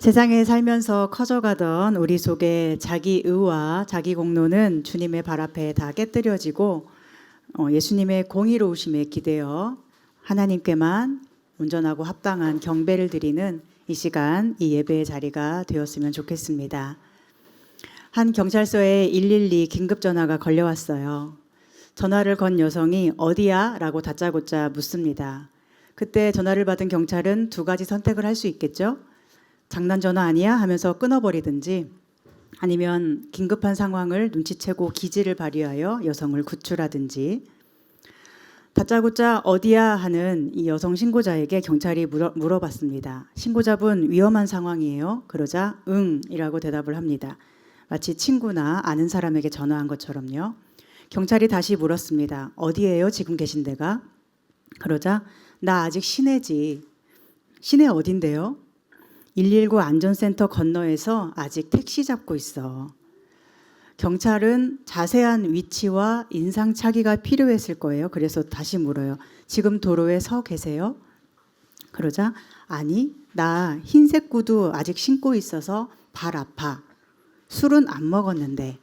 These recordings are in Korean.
세상에 살면서 커져가던 우리 속의 자기 의와 자기 공로는 주님의 발 앞에 다 깨뜨려지고 예수님의 공의로우심에 기대어 하나님께만 온전하고 합당한 경배를 드리는 이 시간, 이 예배의 자리가 되었으면 좋겠습니다. 한 경찰서에 112 긴급 전화가 걸려왔어요. 전화를 건 여성이 어디야? 라고 다짜고짜 묻습니다. 그때 전화를 받은 경찰은 두 가지 선택을 할 수 있겠죠? 장난 전화 아니야? 하면서 끊어버리든지 아니면 긴급한 상황을 눈치채고 기지를 발휘하여 여성을 구출하든지. 다짜고짜 어디야? 하는 이 여성 신고자에게 경찰이 물어봤습니다. 신고자분 위험한 상황이에요? 그러자 응 이라고 대답을 합니다. 마치 친구나 아는 사람에게 전화한 것처럼요. 경찰이 다시 물었습니다. 어디예요? 지금 계신 데가? 그러자 나 아직 시내지. 시내 어딘데요? 119 안전센터 건너에서 아직 택시 잡고 있어. 경찰은 자세한 위치와 인상착의가 필요했을 거예요. 그래서 다시 물어요. 지금 도로에 서 계세요? 그러자 아니, 나 흰색 구두 아직 신고 있어서 발 아파. 술은 안 먹었는데.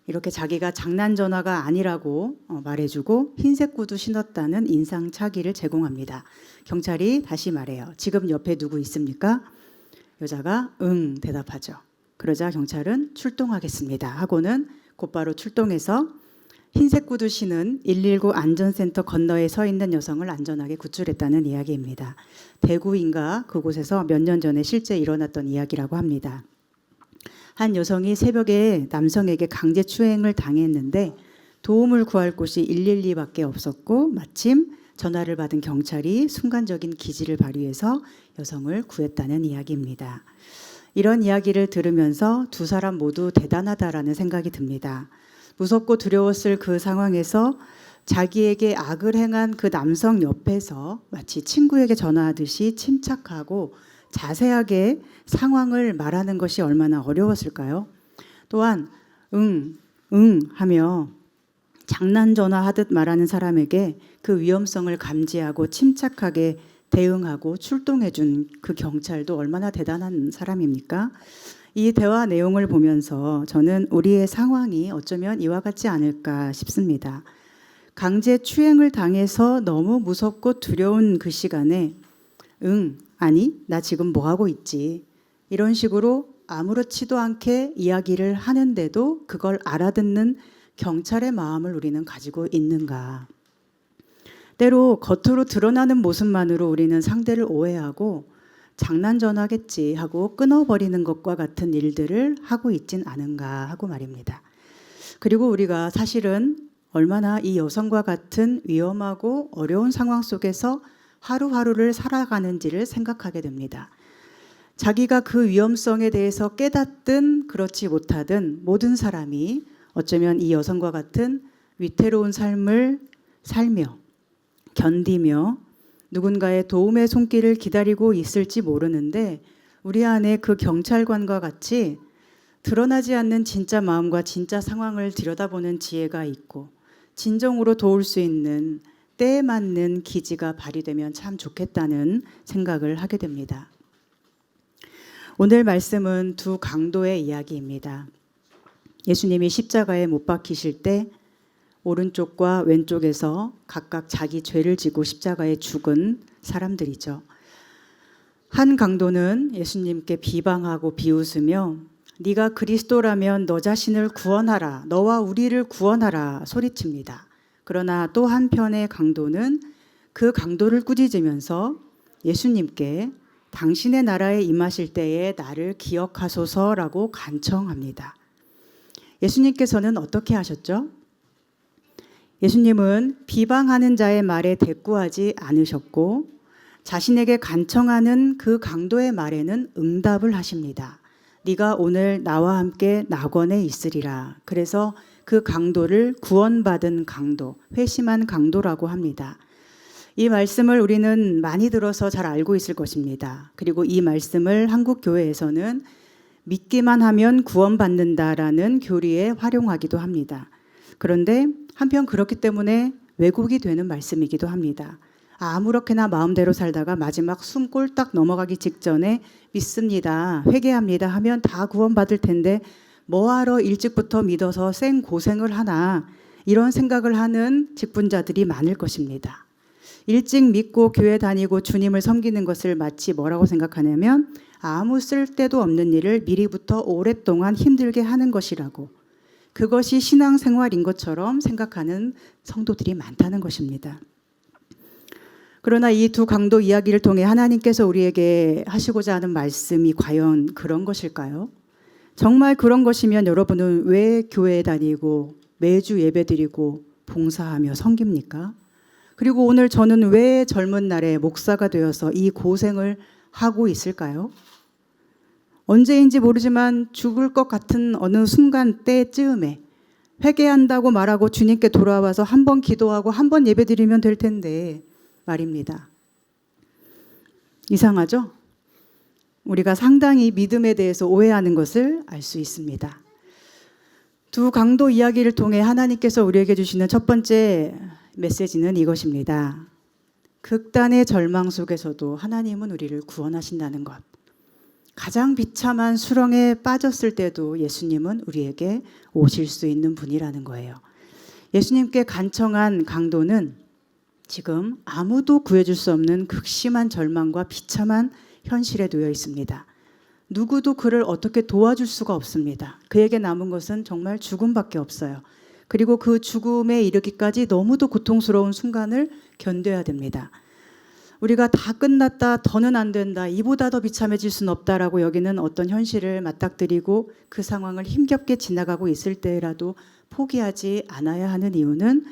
이렇게 자기가 장난 전화가 아니라고 말해주고 흰색 구두 신었다는 인상착의를 제공합니다. 경찰이 다시 말해요. 지금 옆에 누구 있습니까? 여자가 응 대답하죠. 그러자 경찰은 출동하겠습니다 하고는 곧바로 출동해서 흰색 구두 신은 119 안전센터 건너에 서 있는 여성을 안전하게 구출했다는 이야기입니다. 대구인가 그곳에서 몇 년 전에 실제 일어났던 이야기라고 합니다. 한 여성이 새벽에 남성에게 강제추행을 당했는데 도움을 구할 곳이 112밖에 없었고 마침 전화를 받은 경찰이 순간적인 기지를 발휘해서 여성을 구했다는 이야기입니다. 이런 이야기를 들으면서 두 사람 모두 대단하다라는 생각이 듭니다. 무섭고 두려웠을 그 상황에서 자기에게 악을 행한 그 남성 옆에서 마치 친구에게 전화하듯이 침착하고 자세하게 상황을 말하는 것이 얼마나 어려웠을까요? 또한 응 하며 장난 전화하듯 말하는 사람에게 그 위험성을 감지하고 침착하게 대응하고 출동해준 그 경찰도 얼마나 대단한 사람입니까? 이 대화 내용을 보면서 저는 우리의 상황이 어쩌면 이와 같지 않을까 싶습니다. 강제 추행을 당해서 너무 무섭고 두려운 그 시간에 아니 나 지금 뭐하고 있지 이런 식으로 아무렇지도 않게 이야기를 하는데도 그걸 알아듣는 경찰의 마음을 우리는 가지고 있는가. 때로 겉으로 드러나는 모습만으로 우리는 상대를 오해하고 장난 전화겠지 하고 끊어버리는 것과 같은 일들을 하고 있진 않은가 하고 말입니다. 그리고 우리가 사실은 얼마나 이 여성과 같은 위험하고 어려운 상황 속에서 하루하루를 살아가는지를 생각하게 됩니다. 자기가 그 위험성에 대해서 깨닫든 그렇지 못하든 모든 사람이 어쩌면 이 여성과 같은 위태로운 삶을 살며 견디며 누군가의 도움의 손길을 기다리고 있을지 모르는데 우리 안에 그 경찰관과 같이 드러나지 않는 진짜 마음과 진짜 상황을 들여다보는 지혜가 있고 진정으로 도울 수 있는 때에 맞는 기지가 발휘되면 참 좋겠다는 생각을 하게 됩니다. 오늘 말씀은 두 강도의 이야기입니다. 예수님이 십자가에 못 박히실 때 오른쪽과 왼쪽에서 각각 자기 죄를 지고 십자가에 죽은 사람들이죠. 한 강도는 예수님께 비방하고 비웃으며 네가 그리스도라면 너 자신을 구원하라, 너와 우리를 구원하라 소리칩니다. 그러나 또 한편의 강도는 그 강도를 꾸짖으면서 예수님께 당신의 나라에 임하실 때에 나를 기억하소서라고 간청합니다. 예수님께서는 어떻게 하셨죠? 예수님은 비방하는 자의 말에 대꾸하지 않으셨고 자신에게 간청하는 그 강도의 말에는 응답을 하십니다. 네가 오늘 나와 함께 낙원에 있으리라. 그래서 그 강도를 구원받은 강도, 회심한 강도라고 합니다. 이 말씀을 우리는 많이 들어서 잘 알고 있을 것입니다. 그리고 이 말씀을 한국 교회에서는 믿기만 하면 구원받는다라는 교리에 활용하기도 합니다. 그런데 한편 그렇기 때문에 왜곡이 되는 말씀이기도 합니다. 아무렇게나 마음대로 살다가 마지막 숨 꼴딱 넘어가기 직전에 믿습니다, 회개합니다 하면 다 구원받을 텐데 뭐하러 일찍부터 믿어서 생고생을 하나, 이런 생각을 하는 직분자들이 많을 것입니다. 일찍 믿고 교회 다니고 주님을 섬기는 것을 마치 뭐라고 생각하냐면 아무 쓸데도 없는 일을 미리부터 오랫동안 힘들게 하는 것이라고, 그것이 신앙생활인 것처럼 생각하는 성도들이 많다는 것입니다. 그러나 이 두 강도 이야기를 통해 하나님께서 우리에게 하시고자 하는 말씀이 과연 그런 것일까요? 정말 그런 것이면 여러분은 왜 교회에 다니고 매주 예배드리고 봉사하며 섬깁니까? 그리고 오늘 저는 왜 젊은 날에 목사가 되어서 이 고생을 하고 있을까요? 언제인지 모르지만 죽을 것 같은 어느 순간 때쯤에 회개한다고 말하고 주님께 돌아와서 한 번 기도하고 한 번 예배드리면 될 텐데 말입니다. 이상하죠? 우리가 상당히 믿음에 대해서 오해하는 것을 알 수 있습니다. 두 강도 이야기를 통해 하나님께서 우리에게 주시는 첫 번째 메시지는 이것입니다. 극단의 절망 속에서도 하나님은 우리를 구원하신다는 것. 가장 비참한 수렁에 빠졌을 때도 예수님은 우리에게 오실 수 있는 분이라는 거예요. 예수님께 간청한 강도는 지금 아무도 구해줄 수 없는 극심한 절망과 비참한 현실에 놓여 있습니다. 누구도 그를 어떻게 도와줄 수가 없습니다. 그에게 남은 것은 정말 죽음밖에 없어요. 그리고 그 죽음에 이르기까지 너무도 고통스러운 순간을 견뎌야 됩니다. 우리가 다 끝났다, 더는 안 된다, 이보다 더 비참해질 수는 없다라고 여기는 어떤 현실을 맞닥뜨리고 그 상황을 힘겹게 지나가고 있을 때라도 포기하지 않아야 하는 이유는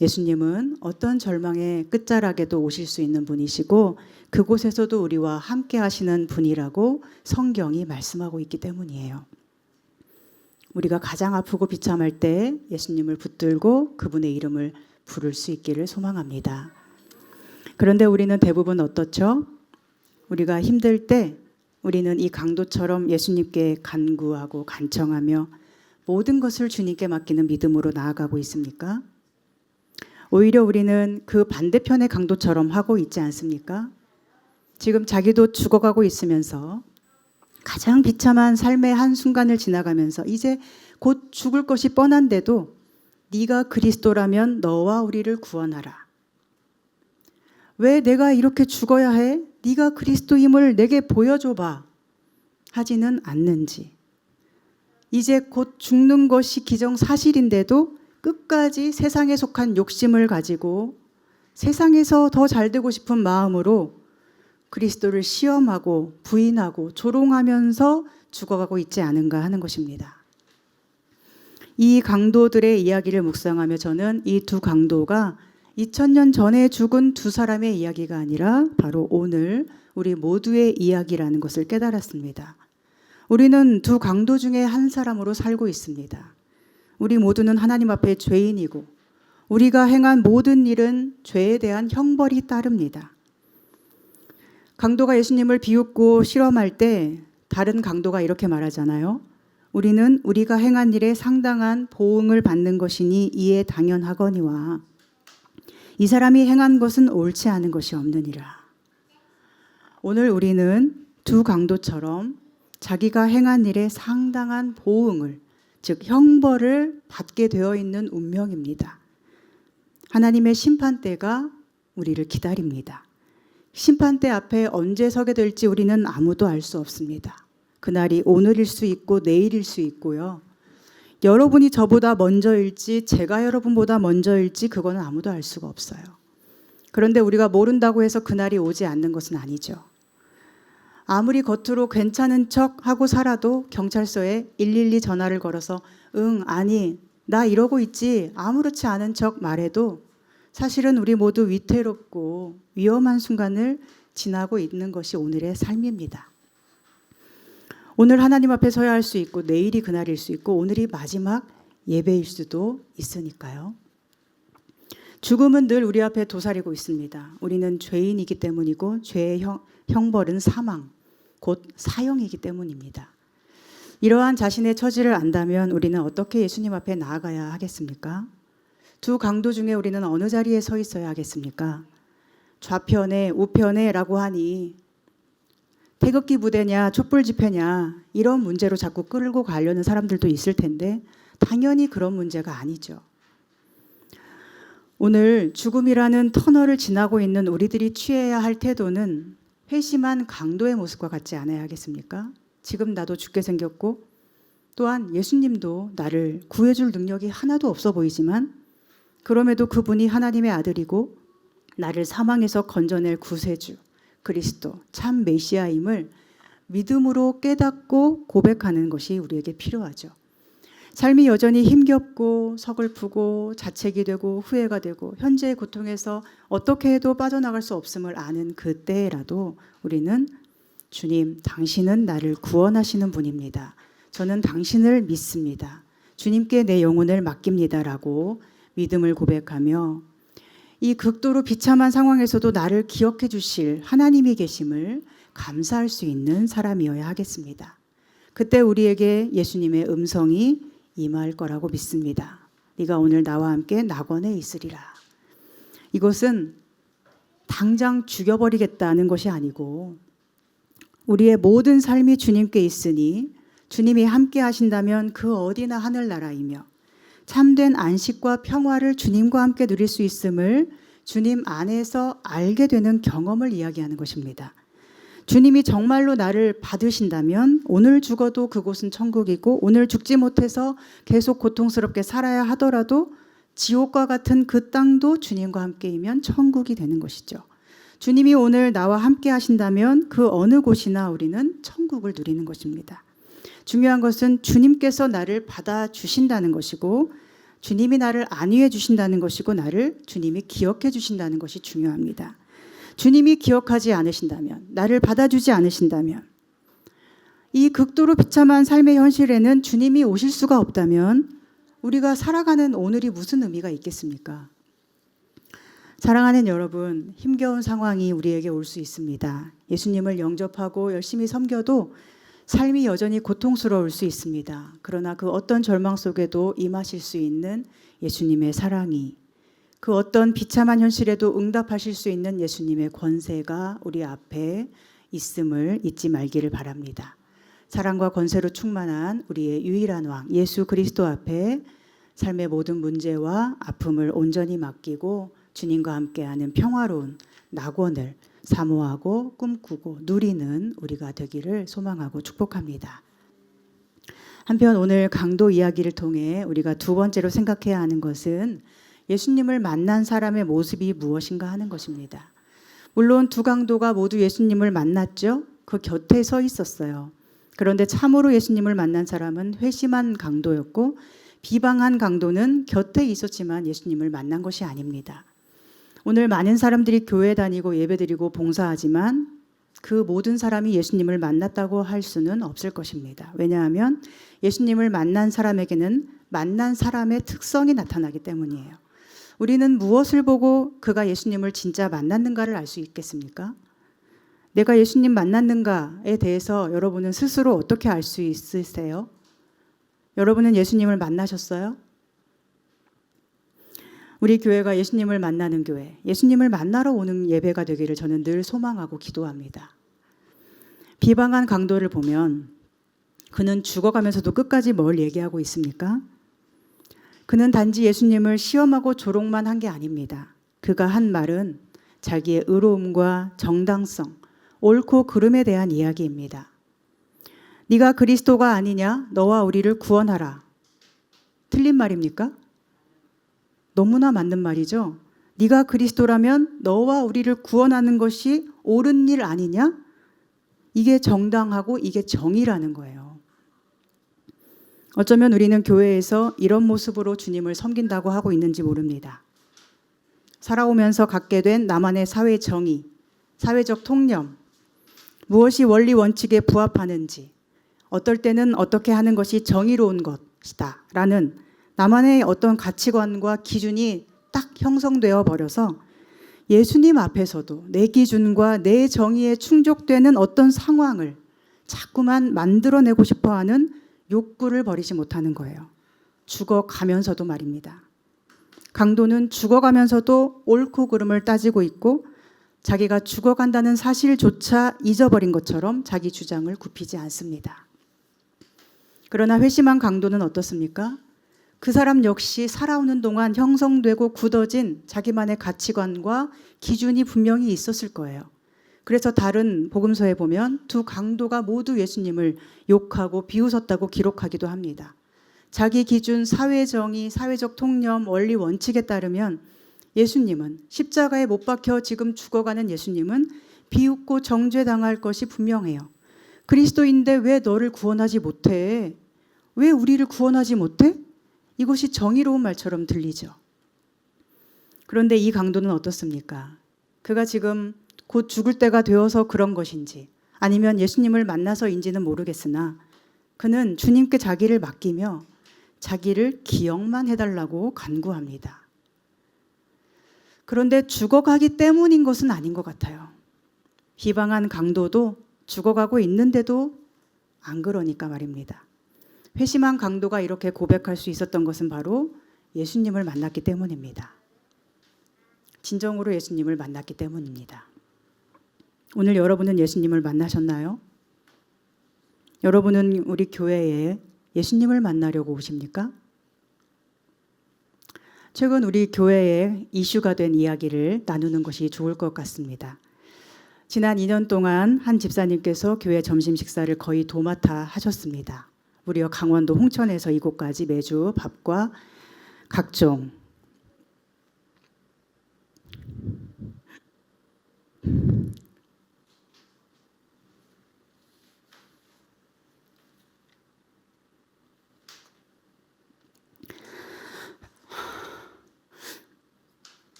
예수님은 어떤 절망의 끝자락에도 오실 수 있는 분이시고 그곳에서도 우리와 함께 하시는 분이라고 성경이 말씀하고 있기 때문이에요. 우리가 가장 아프고 비참할 때 예수님을 붙들고 그분의 이름을 부를 수 있기를 소망합니다. 그런데 우리는 대부분 어떻죠? 우리가 힘들 때 우리는 이 강도처럼 예수님께 간구하고 간청하며 모든 것을 주님께 맡기는 믿음으로 나아가고 있습니까? 오히려 우리는 그 반대편의 강도처럼 하고 있지 않습니까? 지금 자기도 죽어가고 있으면서 가장 비참한 삶의 한순간을 지나가면서 이제 곧 죽을 것이 뻔한데도 네가 그리스도라면 너와 우리를 구원하라. 왜 내가 이렇게 죽어야 해? 네가 그리스도임을 내게 보여줘봐. 하지는 않는지. 이제 곧 죽는 것이 기정사실인데도 끝까지 세상에 속한 욕심을 가지고 세상에서 더 잘되고 싶은 마음으로 그리스도를 시험하고 부인하고 조롱하면서 죽어가고 있지 않은가 하는 것입니다. 이 강도들의 이야기를 묵상하며 저는 이 두 강도가 2000년 전에 죽은 두 사람의 이야기가 아니라 바로 오늘 우리 모두의 이야기라는 것을 깨달았습니다. 우리는 두 강도 중에 한 사람으로 살고 있습니다. 우리 모두는 하나님 앞에 죄인이고 우리가 행한 모든 일은 죄에 대한 형벌이 따릅니다. 강도가 예수님을 비웃고 실험할 때 다른 강도가 이렇게 말하잖아요. 우리는 우리가 행한 일에 상당한 보응을 받는 것이니 이에 당연하거니와 이 사람이 행한 것은 옳지 않은 것이 없느니라. 오늘 우리는 두 강도처럼 자기가 행한 일에 상당한 보응을, 즉 형벌을 받게 되어 있는 운명입니다. 하나님의 심판대가 우리를 기다립니다. 심판대 앞에 언제 서게 될지 우리는 아무도 알 수 없습니다. 그날이 오늘일 수 있고 내일일 수 있고요. 여러분이 저보다 먼저일지 제가 여러분보다 먼저일지 그거는 아무도 알 수가 없어요. 그런데 우리가 모른다고 해서 그날이 오지 않는 것은 아니죠. 아무리 겉으로 괜찮은 척 하고 살아도 경찰서에 112 전화를 걸어서 아니 나 이러고 있지 아무렇지 않은 척 말해도 사실은 우리 모두 위태롭고 위험한 순간을 지나고 있는 것이 오늘의 삶입니다. 오늘 하나님 앞에 서야 할 수 있고 내일이 그날일 수 있고 오늘이 마지막 예배일 수도 있으니까요. 죽음은 늘 우리 앞에 도사리고 있습니다. 우리는 죄인이기 때문이고 죄의 형벌은 사망, 곧 사형이기 때문입니다. 이러한 자신의 처지를 안다면 우리는 어떻게 예수님 앞에 나아가야 하겠습니까? 두 강도 중에 우리는 어느 자리에 서 있어야 하겠습니까? 좌편에 우편에라고 하니 태극기 부대냐 촛불 집회냐 이런 문제로 자꾸 끌고 가려는 사람들도 있을 텐데 당연히 그런 문제가 아니죠. 오늘 죽음이라는 터널을 지나고 있는 우리들이 취해야 할 태도는 회심한 강도의 모습과 같지 않아야 하겠습니까? 지금 나도 죽게 생겼고 또한 예수님도 나를 구해줄 능력이 하나도 없어 보이지만 그럼에도 그분이 하나님의 아들이고 나를 사망에서 건져낼 구세주 그리스도 참 메시아임을 믿음으로 깨닫고 고백하는 것이 우리에게 필요하죠. 삶이 여전히 힘겹고 서글프고 자책이 되고 후회가 되고 현재의 고통에서 어떻게 해도 빠져나갈 수 없음을 아는 그때라도 우리는 주님, 당신은 나를 구원하시는 분입니다. 저는 당신을 믿습니다. 주님께 내 영혼을 맡깁니다라고 믿음을 고백하며 이 극도로 비참한 상황에서도 나를 기억해 주실 하나님이 계심을 감사할 수 있는 사람이어야 하겠습니다. 그때 우리에게 예수님의 음성이 임할 거라고 믿습니다. 네가 오늘 나와 함께 낙원에 있으리라. 이것은 당장 죽여버리겠다는 것이 아니고 우리의 모든 삶이 주님께 있으니 주님이 함께 하신다면 그 어디나 하늘나라이며 참된 안식과 평화를 주님과 함께 누릴 수 있음을 주님 안에서 알게 되는 경험을 이야기하는 것입니다. 주님이 정말로 나를 받으신다면 오늘 죽어도 그곳은 천국이고 오늘 죽지 못해서 계속 고통스럽게 살아야 하더라도 지옥과 같은 그 땅도 주님과 함께이면 천국이 되는 것이죠. 주님이 오늘 나와 함께 하신다면 그 어느 곳이나 우리는 천국을 누리는 것입니다. 중요한 것은 주님께서 나를 받아주신다는 것이고 주님이 나를 안위해 주신다는 것이고 나를 주님이 기억해 주신다는 것이 중요합니다. 주님이 기억하지 않으신다면, 나를 받아주지 않으신다면, 이 극도로 비참한 삶의 현실에는 주님이 오실 수가 없다면 우리가 살아가는 오늘이 무슨 의미가 있겠습니까? 사랑하는 여러분, 힘겨운 상황이 우리에게 올 수 있습니다. 예수님을 영접하고 열심히 섬겨도 삶이 여전히 고통스러울 수 있습니다. 그러나 그 어떤 절망 속에도 임하실 수 있는 예수님의 사랑이, 그 어떤 비참한 현실에도 응답하실 수 있는 예수님의 권세가 우리 앞에 있음을 잊지 말기를 바랍니다. 사랑과 권세로 충만한 우리의 유일한 왕 예수 그리스도 앞에 삶의 모든 문제와 아픔을 온전히 맡기고 주님과 함께하는 평화로운 낙원을 사모하고 꿈꾸고 누리는 우리가 되기를 소망하고 축복합니다. 한편 오늘 강도 이야기를 통해 우리가 두 번째로 생각해야 하는 것은 예수님을 만난 사람의 모습이 무엇인가 하는 것입니다. 물론 두 강도가 모두 예수님을 만났죠. 그 곁에 서 있었어요. 그런데 참으로 예수님을 만난 사람은 회심한 강도였고 비방한 강도는 곁에 있었지만 예수님을 만난 것이 아닙니다. 오늘 많은 사람들이 교회 다니고 예배드리고 봉사하지만 그 모든 사람이 예수님을 만났다고 할 수는 없을 것입니다. 왜냐하면 예수님을 만난 사람에게는 만난 사람의 특성이 나타나기 때문이에요. 우리는 무엇을 보고 그가 예수님을 진짜 만났는가를 알 수 있겠습니까? 내가 예수님 만났는가에 대해서 여러분은 스스로 어떻게 알 수 있으세요? 여러분은 예수님을 만나셨어요? 우리 교회가 예수님을 만나는 교회, 예수님을 만나러 오는 예배가 되기를 저는 늘 소망하고 기도합니다. 비방한 강도를 보면 그는 죽어가면서도 끝까지 뭘 얘기하고 있습니까? 그는 단지 예수님을 시험하고 조롱만 한 게 아닙니다. 그가 한 말은 자기의 의로움과 정당성, 옳고 그름에 대한 이야기입니다. 네가 그리스도가 아니냐? 너와 우리를 구원하라. 틀린 말입니까? 너무나 맞는 말이죠. 네가 그리스도라면 너와 우리를 구원하는 것이 옳은 일 아니냐? 이게 정당하고 이게 정의라는 거예요. 어쩌면 우리는 교회에서 이런 모습으로 주님을 섬긴다고 하고 있는지 모릅니다. 살아오면서 갖게 된 나만의 사회 정의, 사회적 통념, 무엇이 원리 원칙에 부합하는지, 어떨 때는 어떻게 하는 것이 정의로운 것이다 라는 나만의 어떤 가치관과 기준이 딱 형성되어 버려서 예수님 앞에서도 내 기준과 내 정의에 충족되는 어떤 상황을 자꾸만 만들어내고 싶어하는 욕구를 버리지 못하는 거예요. 죽어가면서도 말입니다. 강도는 죽어가면서도 옳고 그름을 따지고 있고 자기가 죽어간다는 사실조차 잊어버린 것처럼 자기 주장을 굽히지 않습니다. 그러나 회심한 강도는 어떻습니까? 그 사람 역시 살아오는 동안 형성되고 굳어진 자기만의 가치관과 기준이 분명히 있었을 거예요. 그래서 다른 복음서에 보면 두 강도가 모두 예수님을 욕하고 비웃었다고 기록하기도 합니다. 자기 기준, 사회정의, 사회적 통념, 원리, 원칙에 따르면 예수님은 십자가에 못 박혀 지금 죽어가는 예수님은 비웃고 정죄당할 것이 분명해요. 그리스도인데 왜 너를 구원하지 못해? 왜 우리를 구원하지 못해? 이것이 정의로운 말처럼 들리죠. 그런데 이 강도는 어떻습니까? 그가 지금 곧 죽을 때가 되어서 그런 것인지 아니면 예수님을 만나서인지는 모르겠으나 그는 주님께 자기를 맡기며 자기를 기억만 해달라고 간구합니다. 그런데 죽어가기 때문인 것은 아닌 것 같아요. 비방한 강도도 죽어가고 있는데도 안 그러니까 말입니다. 회심한 강도가 이렇게 고백할 수 있었던 것은 바로 예수님을 만났기 때문입니다. 진정으로 예수님을 만났기 때문입니다. 오늘 여러분은 예수님을 만나셨나요? 여러분은 우리 교회에 예수님을 만나려고 오십니까? 최근 우리 교회에 이슈가 된 이야기를 나누는 것이 좋을 것 같습니다. 지난 2년 동안 한 집사님께서 교회 점심 식사를 거의 도맡아 하셨습니다. 무려 강원도 홍천에서 이곳까지 매주 밥과 각종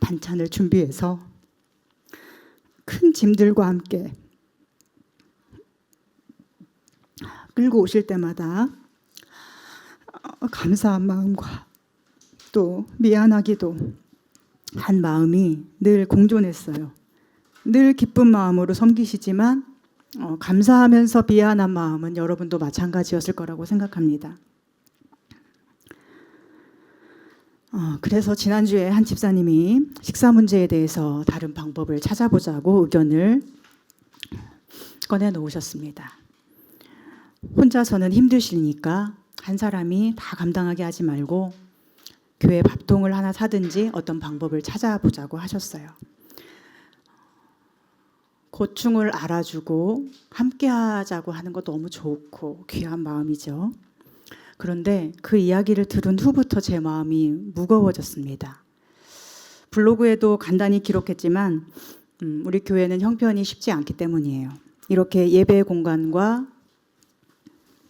반찬을 준비해서 큰 짐들과 함께 끌고 오실 때마다 감사한 마음과 또 미안하기도 한 마음이 늘 공존했어요. 늘 기쁜 마음으로 섬기시지만 감사하면서 미안한 마음은 여러분도 마찬가지였을 거라고 생각합니다. 그래서 지난주에 한 집사님이 식사 문제에 대해서 다른 방법을 찾아보자고 의견을 꺼내놓으셨습니다. 혼자서는 힘드시니까 한 사람이 다 감당하게 하지 말고 교회 밥통을 하나 사든지 어떤 방법을 찾아보자고 하셨어요. 고충을 알아주고 함께 하자고 하는 거 너무 좋고 귀한 마음이죠. 그런데 그 이야기를 들은 후부터 제 마음이 무거워졌습니다. 블로그에도 간단히 기록했지만 우리 교회는 형편이 쉽지 않기 때문이에요. 이렇게 예배 공간과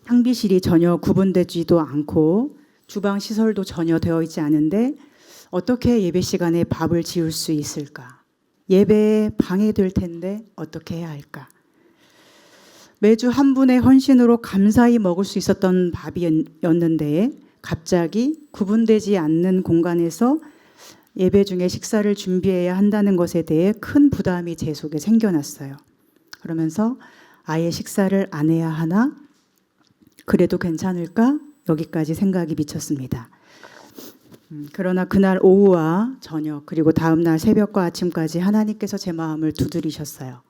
탕비실이 전혀 구분되지도 않고 주방 시설도 전혀 되어 있지 않은데 어떻게 예배 시간에 밥을 지을 수 있을까? 예배에 방해될 텐데 어떻게 해야 할까? 매주 한 분의 헌신으로 감사히 먹을 수 있었던 밥이었는데 갑자기 구분되지 않는 공간에서 예배 중에 식사를 준비해야 한다는 것에 대해 큰 부담이 제 속에 생겨났어요. 그러면서 아예 식사를 안 해야 하나? 그래도 괜찮을까? 여기까지 생각이 미쳤습니다. 그러나 그날 오후와 저녁 그리고 다음 날 새벽과 아침까지 하나님께서 제 마음을 두드리셨어요.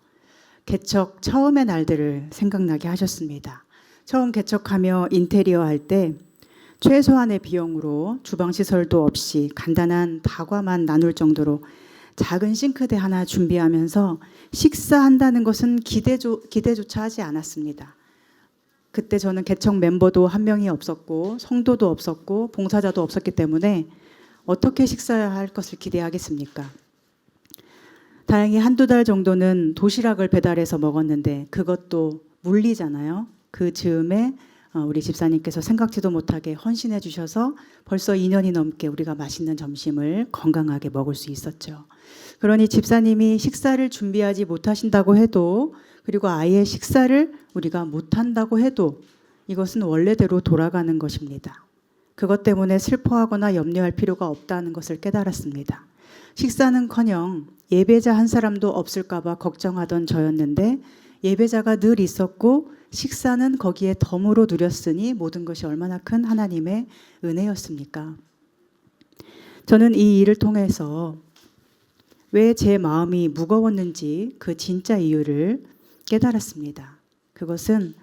개척 처음의 날들을 생각나게 하셨습니다. 처음 개척하며 인테리어 할 때 최소한의 비용으로 주방 시설도 없이 간단한 다과만 나눌 정도로 작은 싱크대 하나 준비하면서 식사한다는 것은 기대조차 하지 않았습니다. 그때 저는 개척 멤버도 한 명이 없었고 성도도 없었고 봉사자도 없었기 때문에 어떻게 식사할 것을 기대하겠습니까? 다행히 한두 달 정도는 도시락을 배달해서 먹었는데 그것도 물리잖아요. 그 즈음에 우리 집사님께서 생각지도 못하게 헌신해 주셔서 벌써 2년이 넘게 우리가 맛있는 점심을 건강하게 먹을 수 있었죠. 그러니 집사님이 식사를 준비하지 못하신다고 해도 그리고 아예 식사를 우리가 못한다고 해도 이것은 원래대로 돌아가는 것입니다. 그것 때문에 슬퍼하거나 염려할 필요가 없다는 것을 깨달았습니다. 식사는커녕 예배자 한 사람도 없을까 봐 걱정하던 저였는데 예배자가 늘 있었고 식사는 거기에 덤으로 누렸으니 모든 것이 얼마나 큰 하나님의 은혜였습니까? 저는 이 일을 통해서 왜 제 마음이 무거웠는지 그 진짜 이유를 깨달았습니다. 그것은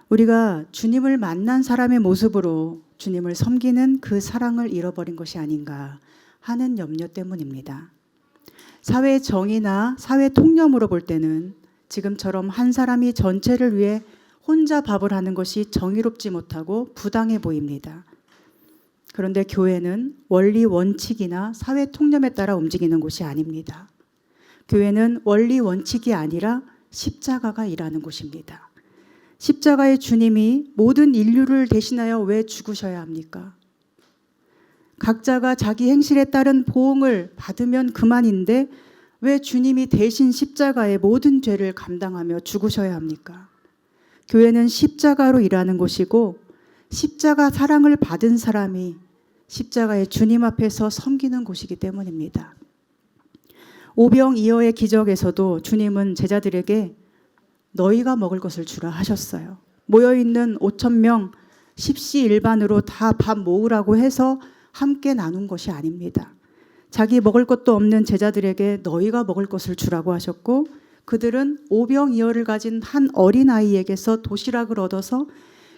우리가 주님을 만난 사람의 모습으로 주님을 섬기는 그 사랑을 잃어버린 것이 아닌가 하는 염려 때문입니다. 사회 정의나 사회 통념으로 볼 때는 지금처럼 한 사람이 전체를 위해 혼자 밥을 하는 것이 정의롭지 못하고 부당해 보입니다. 그런데 교회는 원리 원칙이나 사회 통념에 따라 움직이는 곳이 아닙니다. 교회는 원리 원칙이 아니라 십자가가 일하는 곳입니다. 십자가의 주님이 모든 인류를 대신하여 왜 죽으셔야 합니까? 각자가 자기 행실에 따른 보응을 받으면 그만인데 왜 주님이 대신 십자가의 모든 죄를 감당하며 죽으셔야 합니까? 교회는 십자가로 일하는 곳이고 십자가 사랑을 받은 사람이 십자가의 주님 앞에서 섬기는 곳이기 때문입니다. 오병이어의 기적에서도 주님은 제자들에게 너희가 먹을 것을 주라 하셨어요. 모여있는 5,000명 십시일반으로 다 밥 모으라고 해서 함께 나눈 것이 아닙니다. 자기 먹을 것도 없는 제자들에게 너희가 먹을 것을 주라고 하셨고 그들은 오병이어를 가진 한 어린아이에게서 도시락을 얻어서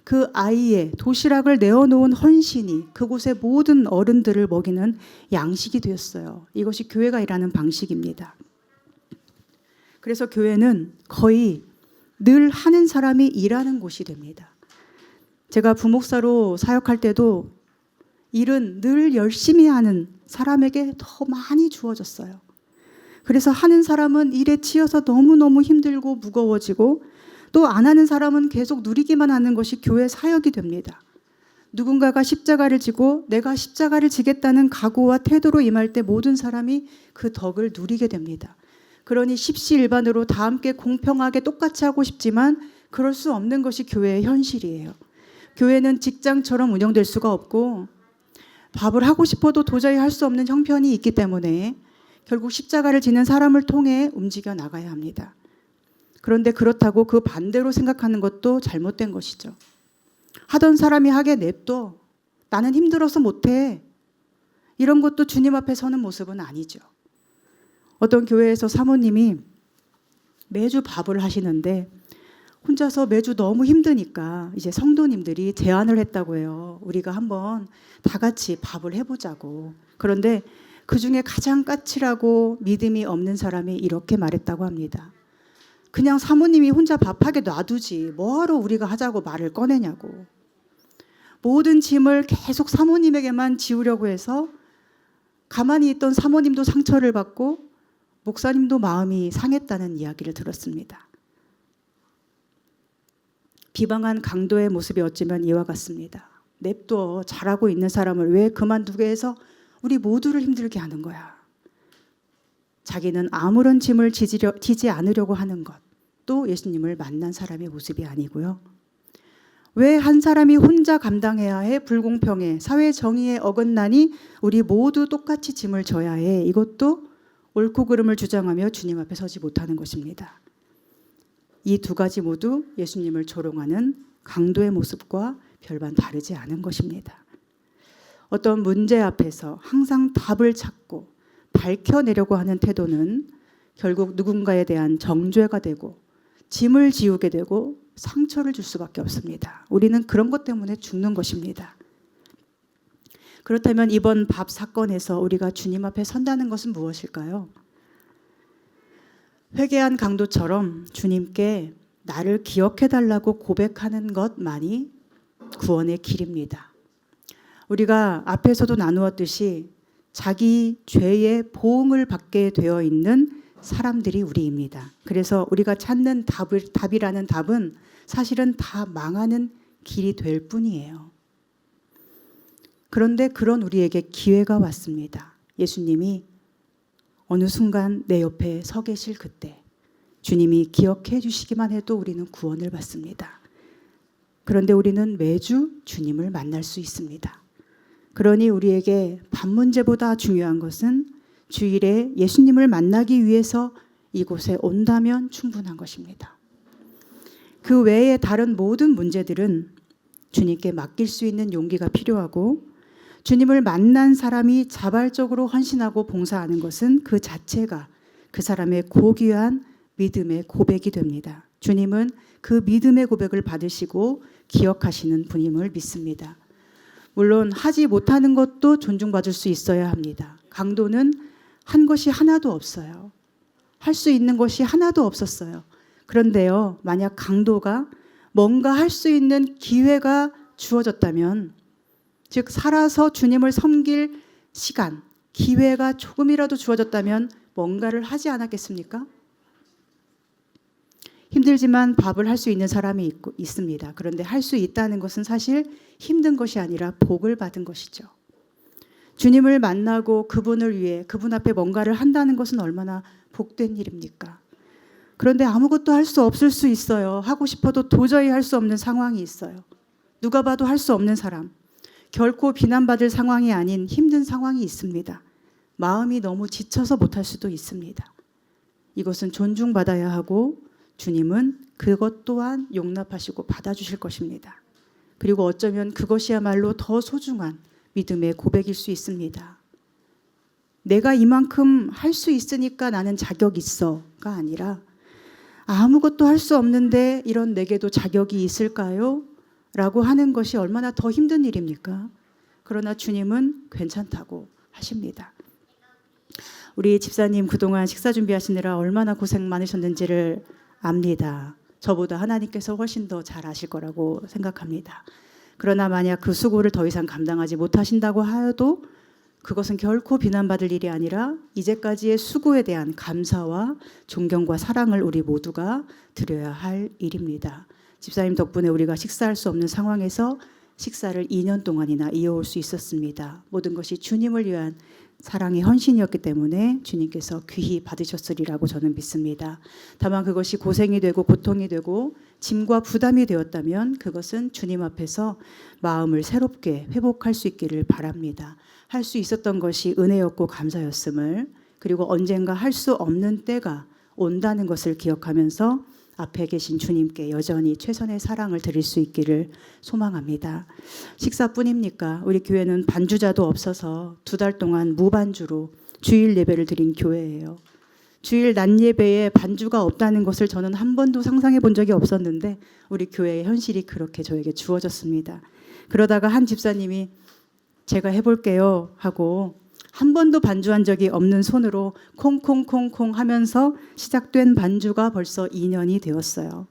그 아이의 도시락을 내어놓은 헌신이 그곳의 모든 어른들을 먹이는 양식이 되었어요. 이것이 교회가 일하는 방식입니다. 그래서 교회는 거의 늘 하는 사람이 일하는 곳이 됩니다. 제가 부목사로 사역할 때도 일은 늘 열심히 하는 사람에게 더 많이 주어졌어요. 그래서 하는 사람은 일에 치여서 너무너무 힘들고 무거워지고 또 안 하는 사람은 계속 누리기만 하는 것이 교회 사역이 됩니다. 누군가가 십자가를 지고 내가 십자가를 지겠다는 각오와 태도로 임할 때 모든 사람이 그 덕을 누리게 됩니다. 그러니 십시일반으로 다 함께 공평하게 똑같이 하고 싶지만 그럴 수 없는 것이 교회의 현실이에요. 교회는 직장처럼 운영될 수가 없고 밥을 하고 싶어도 도저히 할 수 없는 형편이 있기 때문에 결국 십자가를 지는 사람을 통해 움직여 나가야 합니다. 그런데 그렇다고 그 반대로 생각하는 것도 잘못된 것이죠. 하던 사람이 하게 냅둬. 나는 힘들어서 못해. 이런 것도 주님 앞에 서는 모습은 아니죠. 어떤 교회에서 사모님이 매주 밥을 하시는데 혼자서 매주 너무 힘드니까 이제 성도님들이 제안을 했다고 해요. 우리가 한번 다 같이 밥을 해보자고. 그런데 그중에 가장 까칠하고 믿음이 없는 사람이 이렇게 말했다고 합니다. 그냥 사모님이 혼자 밥하게 놔두지 뭐하러 우리가 하자고 말을 꺼내냐고. 모든 짐을 계속 사모님에게만 지우려고 해서 가만히 있던 사모님도 상처를 받고 목사님도 마음이 상했다는 이야기를 들었습니다. 비방한 강도의 모습이 어쩌면 이와 같습니다. 냅둬 잘하고 있는 사람을 왜 그만두게 해서 우리 모두를 힘들게 하는 거야. 자기는 아무런 짐을 지지 않으려고 하는 것. 또 예수님을 만난 사람의 모습이 아니고요. 왜 한 사람이 혼자 감당해야 해? 불공평해. 사회 정의에 어긋나니 우리 모두 똑같이 짐을 져야 해. 이것도 옳고 그름을 주장하며 주님 앞에 서지 못하는 것입니다. 이 두 가지 모두 예수님을 조롱하는 강도의 모습과 별반 다르지 않은 것입니다. 어떤 문제 앞에서 항상 답을 찾고 밝혀내려고 하는 태도는 결국 누군가에 대한 정죄가 되고 짐을 지우게 되고 상처를 줄 수밖에 없습니다. 우리는 그런 것 때문에 죽는 것입니다. 그렇다면 이번 밥 사건에서 우리가 주님 앞에 선다는 것은 무엇일까요? 회개한 강도처럼 주님께 나를 기억해달라고 고백하는 것만이 구원의 길입니다. 우리가 앞에서도 나누었듯이 자기 죄의 보응을 받게 되어 있는 사람들이 우리입니다. 그래서 우리가 찾는 답이라는 답은 사실은 다 망하는 길이 될 뿐이에요. 그런데 그런 우리에게 기회가 왔습니다. 예수님이 어느 순간 내 옆에 서 계실 그때 주님이 기억해 주시기만 해도 우리는 구원을 받습니다. 그런데 우리는 매주 주님을 만날 수 있습니다. 그러니 우리에게 밥 문제보다 중요한 것은 주일에 예수님을 만나기 위해서 이곳에 온다면 충분한 것입니다. 그 외에 다른 모든 문제들은 주님께 맡길 수 있는 용기가 필요하고 주님을 만난 사람이 자발적으로 헌신하고 봉사하는 것은 그 자체가 그 사람의 고귀한 믿음의 고백이 됩니다. 주님은 그 믿음의 고백을 받으시고 기억하시는 분임을 믿습니다. 물론 하지 못하는 것도 존중받을 수 있어야 합니다. 강도는 한 것이 하나도 없어요. 할 수 있는 것이 하나도 없었어요. 그런데요, 만약 강도가 뭔가 할 수 있는 기회가 주어졌다면, 즉 살아서 주님을 섬길 시간, 기회가 조금이라도 주어졌다면 뭔가를 하지 않았겠습니까? 힘들지만 밥을 할 수 있는 사람이 있습니다. 그런데 할 수 있다는 것은 사실 힘든 것이 아니라 복을 받은 것이죠. 주님을 만나고 그분을 위해 그분 앞에 뭔가를 한다는 것은 얼마나 복된 일입니까? 그런데 아무것도 할 수 없을 수 있어요. 하고 싶어도 도저히 할 수 없는 상황이 있어요. 누가 봐도 할 수 없는 사람, 결코 비난받을 상황이 아닌 힘든 상황이 있습니다. 마음이 너무 지쳐서 못할 수도 있습니다. 이것은 존중받아야 하고 주님은 그것 또한 용납하시고 받아주실 것입니다. 그리고 어쩌면 그것이야말로 더 소중한 믿음의 고백일 수 있습니다. 내가 이만큼 할 수 있으니까 나는 자격 있어가 아니라 아무것도 할 수 없는데 이런 내게도 자격이 있을까요? 라고 하는 것이 얼마나 더 힘든 일입니까? 그러나 주님은 괜찮다고 하십니다. 우리 집사님 그동안 식사 준비하시느라 얼마나 고생 많으셨는지를 압니다. 저보다 하나님께서 훨씬 더 잘 아실 거라고 생각합니다. 그러나 만약 그 수고를 더 이상 감당하지 못하신다고 하여도 그것은 결코 비난받을 일이 아니라 이제까지의 수고에 대한 감사와 존경과 사랑을 우리 모두가 드려야 할 일입니다. 집사님 덕분에 우리가 식사할 수 없는 상황에서 식사를 2년 동안이나 이어올 수 있었습니다. 모든 것이 주님을 위한 사랑의 헌신이었기 때문에 주님께서 귀히 받으셨으리라고 저는 믿습니다. 다만 그것이 고생이 되고 고통이 되고 짐과 부담이 되었다면 그것은 주님 앞에서 마음을 새롭게 회복할 수 있기를 바랍니다. 할 수 있었던 것이 은혜였고 감사였음을, 그리고 언젠가 할 수 없는 때가 온다는 것을 기억하면서 앞에 계신 주님께 여전히 최선의 사랑을 드릴 수 있기를 소망합니다. 식사뿐입니까? 우리 교회는 반주자도 없어서 2달 동안 무반주로 주일 예배를 드린 교회예요. 주일 낮 예배에 반주가 없다는 것을 저는 한 번도 상상해 본 적이 없었는데 우리 교회의 현실이 그렇게 저에게 주어졌습니다. 그러다가 한 집사님이 제가 해볼게요 하고 한 번도 반주한 적이 없는 손으로 콩콩콩콩 하면서 시작된 반주가 벌써 2년이 되었어요.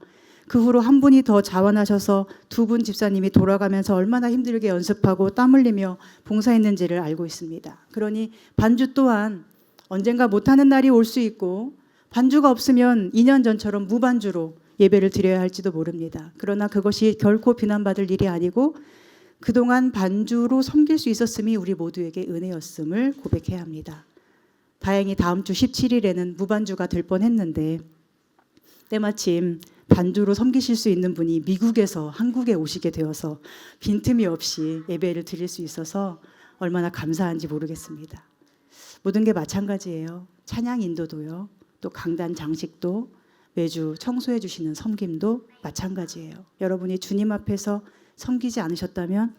그 후로 한 분이 더 자원하셔서 2분 집사님이 돌아가면서 얼마나 힘들게 연습하고 땀 흘리며 봉사했는지를 알고 있습니다. 그러니 반주 또한 언젠가 못하는 날이 올 수 있고 반주가 없으면 2년 전처럼 무반주로 예배를 드려야 할지도 모릅니다. 그러나 그것이 결코 비난받을 일이 아니고 그동안 반주로 섬길 수 있었음이 우리 모두에게 은혜였음을 고백해야 합니다. 다행히 다음 주 17일에는 무반주가 될 뻔했는데 때마침 반주로 섬기실 수 있는 분이 미국에서 한국에 오시게 되어서 빈틈이 없이 예배를 드릴 수 있어서 얼마나 감사한지 모르겠습니다. 모든 게 마찬가지예요. 찬양 인도도요. 또 강단 장식도, 매주 청소해 주시는 섬김도 마찬가지예요. 여러분이 주님 앞에서 섬기지 않으셨다면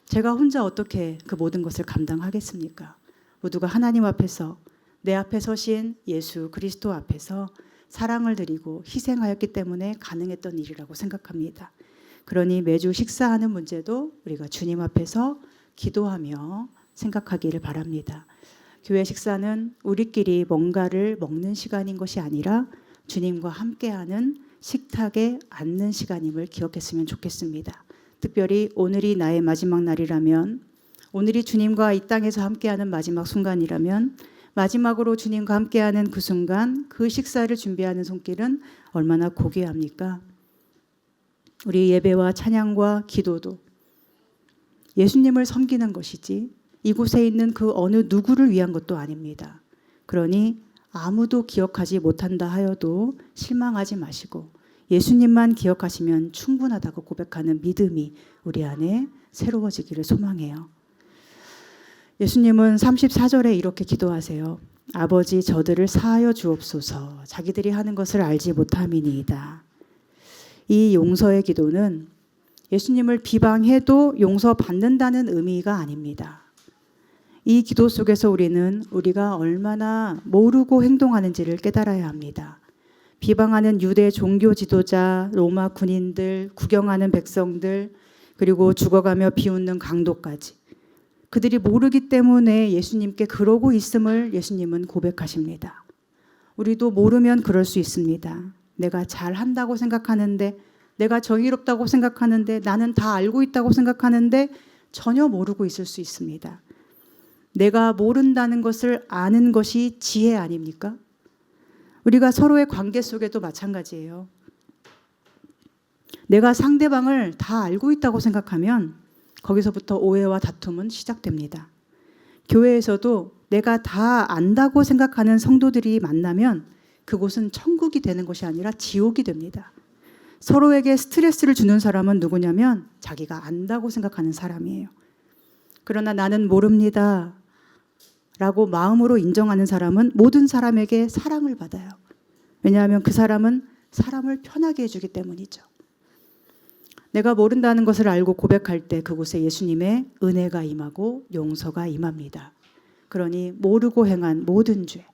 제가 혼자 어떻게 그 모든 것을 감당하겠습니까? 모두가 하나님 앞에서, 내 앞에 서신 예수 그리스도 앞에서 사랑을 드리고 희생하였기 때문에 가능했던 일이라고 생각합니다. 그러니 매주 식사하는 문제도 우리가 주님 앞에서 기도하며 생각하기를 바랍니다. 교회 식사는 우리끼리 뭔가를 먹는 시간인 것이 아니라 주님과 함께하는 식탁에 앉는 시간임을 기억했으면 좋겠습니다. 특별히 오늘이 나의 마지막 날이라면, 오늘이 주님과 이 땅에서 함께하는 마지막 순간이라면 마지막으로 주님과 함께하는 그 순간, 그 식사를 준비하는 손길은 얼마나 고귀합니까? 우리 예배와 찬양과 기도도 예수님을 섬기는 것이지 이곳에 있는 그 어느 누구를 위한 것도 아닙니다. 그러니 아무도 기억하지 못한다 하여도 실망하지 마시고 예수님만 기억하시면 충분하다고 고백하는 믿음이 우리 안에 새로워지기를 소망해요. 예수님은 34절에 이렇게 기도하세요. 아버지 저들을 사하여 주옵소서. 자기들이 하는 것을 알지 못함이니이다. 이 용서의 기도는 예수님을 비방해도 용서받는다는 의미가 아닙니다. 이 기도 속에서 우리는 우리가 얼마나 모르고 행동하는지를 깨달아야 합니다. 비방하는 유대 종교 지도자, 로마 군인들, 구경하는 백성들, 그리고 죽어가며 비웃는 강도까지. 그들이 모르기 때문에 예수님께 그러고 있음을 예수님은 고백하십니다. 우리도 모르면 그럴 수 있습니다. 내가 잘한다고 생각하는데, 내가 정의롭다고 생각하는데, 나는 다 알고 있다고 생각하는데 전혀 모르고 있을 수 있습니다. 내가 모른다는 것을 아는 것이 지혜 아닙니까? 우리가 서로의 관계 속에도 마찬가지예요. 내가 상대방을 다 알고 있다고 생각하면 거기서부터 오해와 다툼은 시작됩니다. 교회에서도 내가 다 안다고 생각하는 성도들이 만나면 그곳은 천국이 되는 것이 아니라 지옥이 됩니다. 서로에게 스트레스를 주는 사람은 누구냐면 자기가 안다고 생각하는 사람이에요. 그러나 나는 모릅니다 라고 마음으로 인정하는 사람은 모든 사람에게 사랑을 받아요. 왜냐하면 그 사람은 사람을 편하게 해주기 때문이죠. 내가 모른다는 것을 알고 고백할 때 그곳에 예수님의 은혜가 임하고 용서가 임합니다. 그러니 모르고 행한 모든 죄,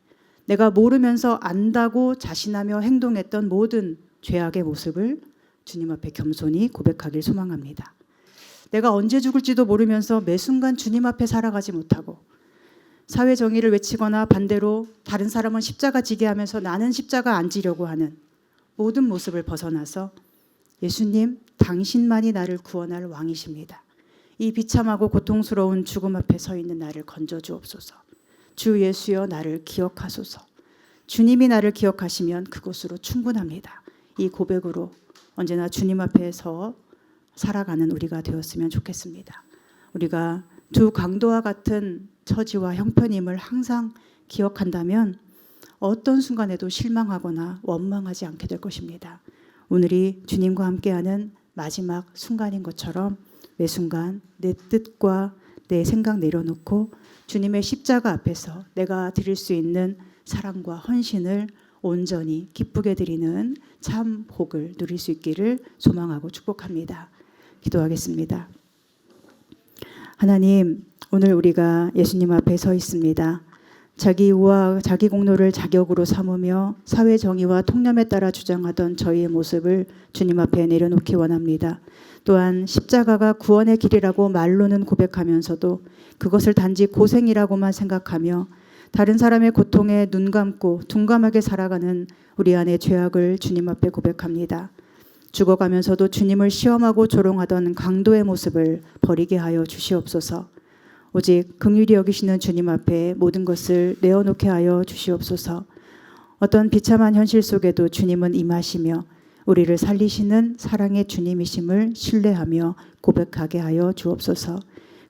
내가 모르면서 안다고 자신하며 행동했던 모든 죄악의 모습을 주님 앞에 겸손히 고백하길 소망합니다. 내가 언제 죽을지도 모르면서 매 순간 주님 앞에 살아가지 못하고 사회 정의를 외치거나 반대로 다른 사람은 십자가 지게 하면서 나는 십자가 안 지려고 하는 모든 모습을 벗어나서 예수님, 당신만이 나를 구원할 왕이십니다. 이 비참하고 고통스러운 죽음 앞에 서 있는 나를 건져주옵소서. 주 예수여 나를 기억하소서. 주님이 나를 기억하시면 그것으로 충분합니다. 이 고백으로 언제나 주님 앞에서 살아가는 우리가 되었으면 좋겠습니다. 우리가 두 강도와 같은 처지와 형편임을 항상 기억한다면 어떤 순간에도 실망하거나 원망하지 않게 될 것입니다. 오늘이 주님과 함께하는 마지막 순간인 것처럼 매 순간 내 뜻과 내 생각 내려놓고 주님의 십자가 앞에서 내가 드릴 수 있는 사랑과 헌신을 온전히 기쁘게 드리는 참 복을 누릴 수 있기를 소망하고 축복합니다. 기도하겠습니다. 하나님, 오늘 우리가 예수님 앞에 서 있습니다. 자기 우와 자기 공로를 자격으로 삼으며 사회 정의와 통념에 따라 주장하던 저희의 모습을 주님 앞에 내려놓기 원합니다. 또한 십자가가 구원의 길이라고 말로는 고백하면서도 그것을 단지 고생이라고만 생각하며 다른 사람의 고통에 눈 감고 둔감하게 살아가는 우리 안의 죄악을 주님 앞에 고백합니다. 죽어가면서도 주님을 시험하고 조롱하던 강도의 모습을 버리게 하여 주시옵소서. 오직 긍휼히 여기시는 주님 앞에 모든 것을 내어놓게 하여 주시옵소서. 어떤 비참한 현실 속에도 주님은 임하시며 우리를 살리시는 사랑의 주님이심을 신뢰하며 고백하게 하여 주옵소서.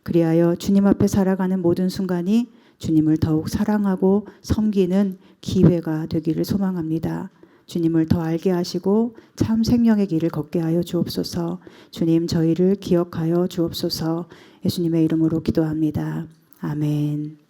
그리하여 주님 앞에 살아가는 모든 순간이 주님을 더욱 사랑하고 섬기는 기회가 되기를 소망합니다. 주님을 더 알게 하시고 참 생명의 길을 걷게 하여 주옵소서. 주님, 저희를 기억하여 주옵소서. 예수님의 이름으로 기도합니다. 아멘.